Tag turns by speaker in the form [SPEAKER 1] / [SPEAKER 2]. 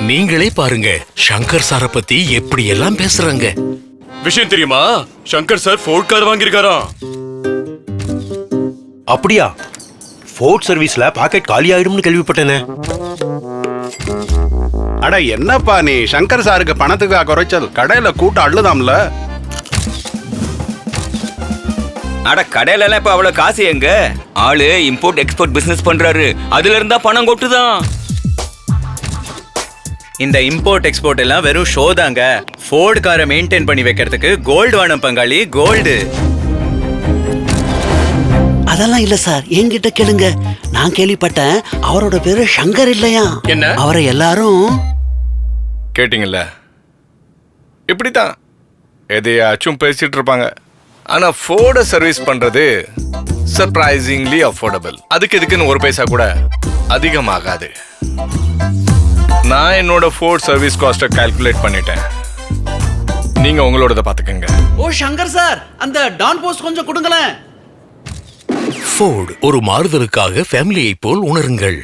[SPEAKER 1] நீங்களே பாருங்க சங்கர் சார பத்தி எப்படி எல்லாம் பேசுறாங்க.
[SPEAKER 2] விஷயம் தெரியுமா? சங்கர் சார் ஃபோர்ட் கார் வாங்கியிருக்காராம்.
[SPEAKER 3] அப்படியா? ஃபோர்ட் சர்வீஸ்ல பாக்கெட் காலி ஆயிடும்னு கேள்விப்பட்டேனே.
[SPEAKER 4] அட என்னப்பா நீ, சங்கர் சாருக்கு பணத்துக்கு குறைச்சல், கடையில கூட்டம் அள்ளுதாம்ல.
[SPEAKER 5] அட கடையில எல்லாம் இப்ப அவ்வளவு காசு எங்க? ஆளு இம்போர்ட் எக்ஸ்போர்ட் பிசினஸ் பண்றாரு, அதுல இருந்தா பணம் கொட்டுதான்.
[SPEAKER 6] இந்த இம்போர்ட் எக்ஸ்போர்ட் எல்லாம் வெறும் ஷோ தாங்க. ஃபோர்ட் காரை மெயின்டைன் பண்ணி வைக்கிறதுக்கு கோல்டு வேணும் பங்காளி, கோல்டு.
[SPEAKER 7] அதெல்லாம் இல்ல சார், என்கிட்ட கேளுங்க. நான் கேள்விப்பட்டேன் அவரோட பேரு சங்கர் இல்லையா?
[SPEAKER 2] என்ன?
[SPEAKER 7] அவரை எல்லாரும்
[SPEAKER 8] கேட்டிங்கல்ல, இப்படித்தான் எதையாச்சும் பேசிட்டு இருப்பாங்க. ஆனா ஃபோர்ட சர்வீஸ் பண்றது சர்ப்ரைசிங்லி அஃபோர்டபிள். அதுக்கு இதுக்குன்னு ஒரு பைசா கூட அதிகமாகாது. நான் என்னோட ஃபோர்ட் சர்வீஸ் காஸ்ட்டை கால்குலேட் பண்ணிட்டேன். நீங்க உங்களோட பாத்துக்கங்க.
[SPEAKER 7] ஓ சங்கர் சார், அந்த டான் போஸ்ட் கொஞ்சம் கொடுங்களேன்.
[SPEAKER 1] ஃபோர்ட் ஒரு மாறுதலுக்காக ஃபேமிலியை போல் உணருங்கள்.